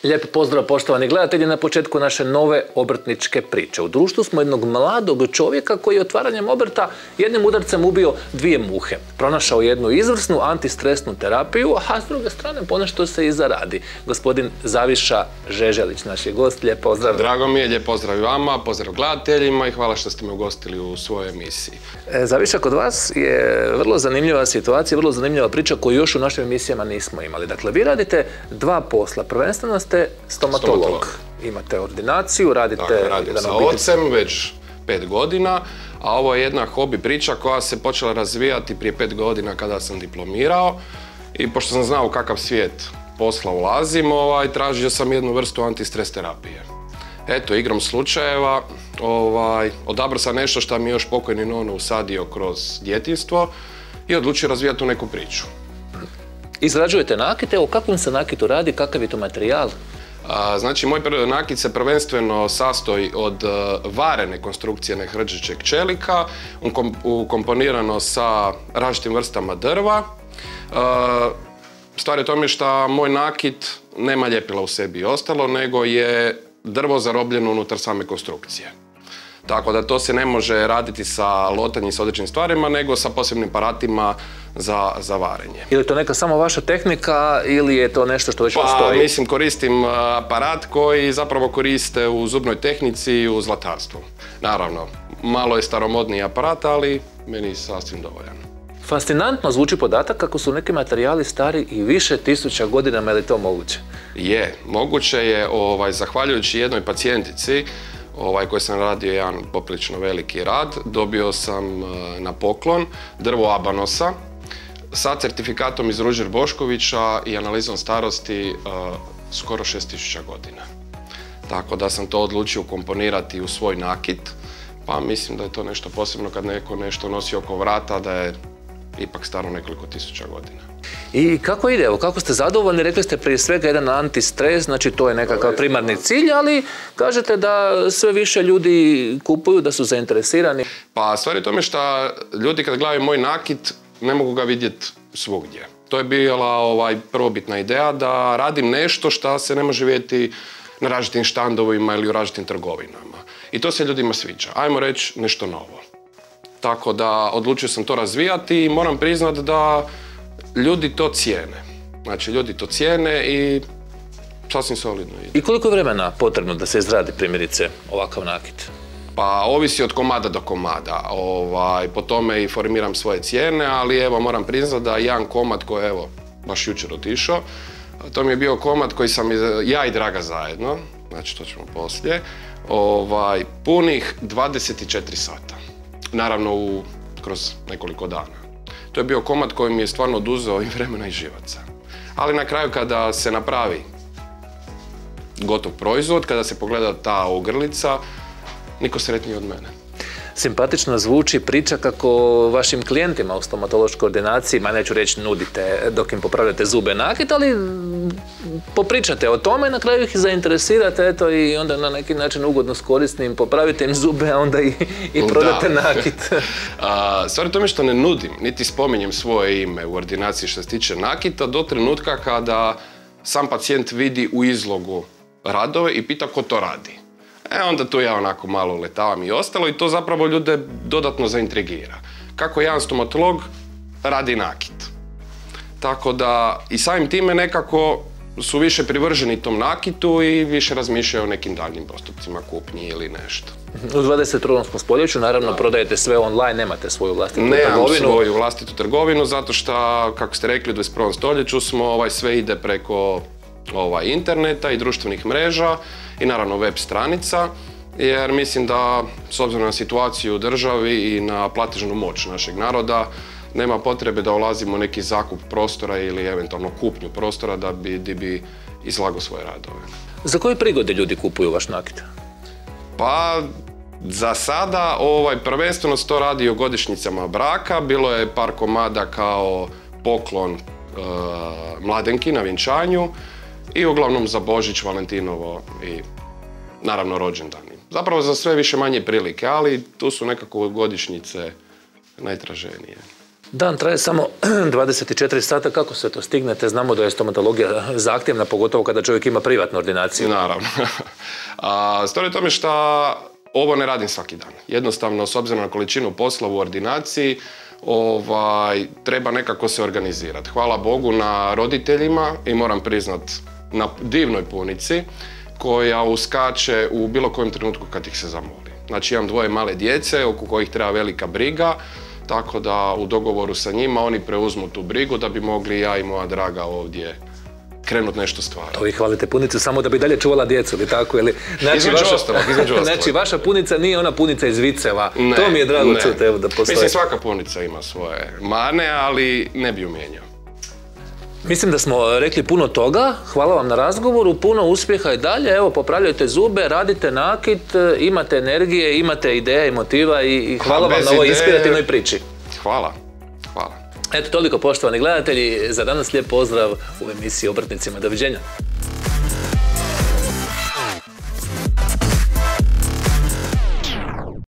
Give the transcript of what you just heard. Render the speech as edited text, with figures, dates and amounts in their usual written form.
Lijep pozdrav poštovani gledatelji na početku naše nove obrtničke priče. U društvu smo jednog mladog čovjeka koji je otvaranjem obrta jednim udarcem ubio dvije muhe. Pronašao jednu izvrsnu antistresnu terapiju, a s druge strane ponešto se i zaradi. Gospodin Zaviša Žeželić, naš je gost. Lijep pozdrav. Drago mi je, lijep pozdrav i vama, pozdrav gledateljima i hvala što ste me ugostili u svojoj emisiji. Zaviša, kod vas je vrlo zanimljiva situacija, vrlo zanimljiva priča koju još u našim emisijama nismo imali. Dakle, vi radite dva posla. Prvenstveno ste stomatolog. Imate ordinaciju, radite... Dakle, radim sa ocem već 5 godina, a ovo je jedna hobi priča koja se počela razvijati prije 5 godina kada sam diplomirao i pošto sam znao u kakav svijet posla ulazim, tražio sam jednu vrstu antistres terapije. Eto, igrom slučajeva, odabrao sam nešto što mi je još pokojni nono usadio kroz djetinjstvo i odlučio razvijati tu neku priču. Izrađujete nakit, o kakvom se nakitu radi, kakav je to materijal? Znači, moj nakit se prvenstveno sastoji od varene konstrukcije nehrđećeg čelika, ukomponirano sa različitim vrstama drva. Stvar je tome što moj nakit nema ljepila u sebi i ostalo, nego je drvo zarobljeno unutar same konstrukcije. Tako da to se ne može raditi sa lotanjem i sa određenim stvarima, nego sa posebnim aparatima za varenje. Je li to neka samo vaša tehnika ili je to nešto što već postoji? Pa, mislim, koristim aparat koji zapravo koriste u zubnoj tehnici i u zlatarstvu. Naravno, malo je staromodniji aparat, ali meni je sasvim dovoljan. Fascinantno zvuči podatak kako su neki materijali stari i više tisuća godina, je li to moguće? Je, moguće je, zahvaljujući jednoj pacijentici, koji sam radio jedan poprilično veliki rad, dobio sam na poklon drvo Abanosa sa certifikatom iz Ruđer Boškovića i analizom starosti skoro 6000 godina. Tako da sam to odlučio komponirati u svoj nakit, pa mislim da je to nešto posebno kad neko nešto nosi oko vrata, da je ipak staro nekoliko tisuća godina. I kako ide? Evo, kako ste zadovoljni? Rekli ste prije svega jedan antistres, znači to je nekakav primarni cilj, ali kažete da sve više ljudi kupuju, da su zainteresirani. Pa stvar je tome što ljudi kad gledaju moj nakit ne mogu ga vidjeti svugdje. To je bila prvobitna ideja da radim nešto što se ne može vidjeti na različitim štandovima ili u različitim trgovinama. I to se ljudima sviđa. Ajmo reći nešto novo. Tako da odlučio sam to razvijati i moram priznati da ljudi to cijene. Znači, ljudi to cijene i sasvim solidno ide. I koliko je vremena potrebno da se izradi primjerice ovakav nakit? Pa, ovisi od komada do komada. Po tome i formiram svoje cijene, ali evo, moram priznati da jedan komad koji je, evo, baš jučer otišao, to mi je bio komad koji sam ja i Draga zajedno, znači to ćemo poslije, punih 24 sata. Naravno, kroz nekoliko dana. To je bio komad koji mi je stvarno oduzeo i vremena i živaca. Ali na kraju kada se napravi gotov proizvod, kada se pogleda ta ogrlica, niko sretniji od mene. Simpatično zvuči priča kako vašim klijentima u stomatološkoj ordinaciji, neću reći nudite dok im popravljate zube nakit, ali popričate o tome i na kraju ih zainteresirate, eto, i onda na neki način ugodno s korisnim popravite im zube, a onda i prodate nakit. Stvar je tome što ne nudim, niti spominjem svoje ime u ordinaciji što se tiče nakita, do trenutka kada sam pacijent vidi u izlogu radove i pita ko to radi. Onda tu ja onako malo letavam i ostalo i to zapravo ljude dodatno zaintrigira. Kako jedan stomatolog radi nakit. Tako da i samim time nekako su više privrženi tom nakitu i više razmišljaju o nekim daljnjim postupcima, kupnji ili nešto. U 21. smo stoljeću, naravno prodajete sve online, nemate svoju vlastitu trgovinu. Nemam svoju vlastitu trgovinu zato što, kako ste rekli, u 21. stoljeću smo, sve ide preko interneta i društvenih mreža i naravno web stranica, jer mislim da s obzirom na situaciju u državi i na platežnu moć našeg naroda nema potrebe da ulazimo u neki zakup prostora ili eventualno kupnju prostora da bi izlagao svoje radove. Za koje prigode ljudi kupuju vaš nakit? Pa, za sada prvenstveno se to radi o godišnjicama braka, bilo je par komada kao poklon mladenki na vjenčanju i uglavnom za Božić, Valentinovo i naravno rođendani. Zapravo za sve više manje prilike, ali tu su nekako godišnjice najtraženije. Dan traje samo 24 sata, kako sve to stignete? Znamo da je stomatologija zahtjevna, pogotovo kada čovjek ima privatnu ordinaciju. Naravno. Stvar je tome što ovo ne radim svaki dan. Jednostavno, s obzirom na količinu posla u ordinaciji, treba nekako se organizirati. Hvala Bogu na roditeljima i moram priznat na divnoj punici koja uskače u bilo kojem trenutku kad ih se zamoli. Znači imam 2 male djece oko kojih treba velika briga, tako da u dogovoru sa njima oni preuzmu tu brigu da bi mogli ja i moja draga ovdje krenut nešto stvarati. To vi hvalite punicu samo da bi dalje čuvala djecu, ili tako? Između ostalog. Znači, vaša punica nije ona punica iz viceva. To mi je drago čuti, evo, da postoji. Mislim, svaka punica ima svoje mane, ali ne bi ju mijenjao. Mislim da smo rekli puno toga. Hvala vam na razgovoru, puno uspjeha i dalje. Evo, popravljajte zube, radite nakit, imate energije, imate ideje i motiva i hvala vam na ovoj inspirativnoj priči. Hvala. Eto, toliko, poštovani gledatelji. Za danas lijep pozdrav u emisiji Obrtnicima. Doviđenja.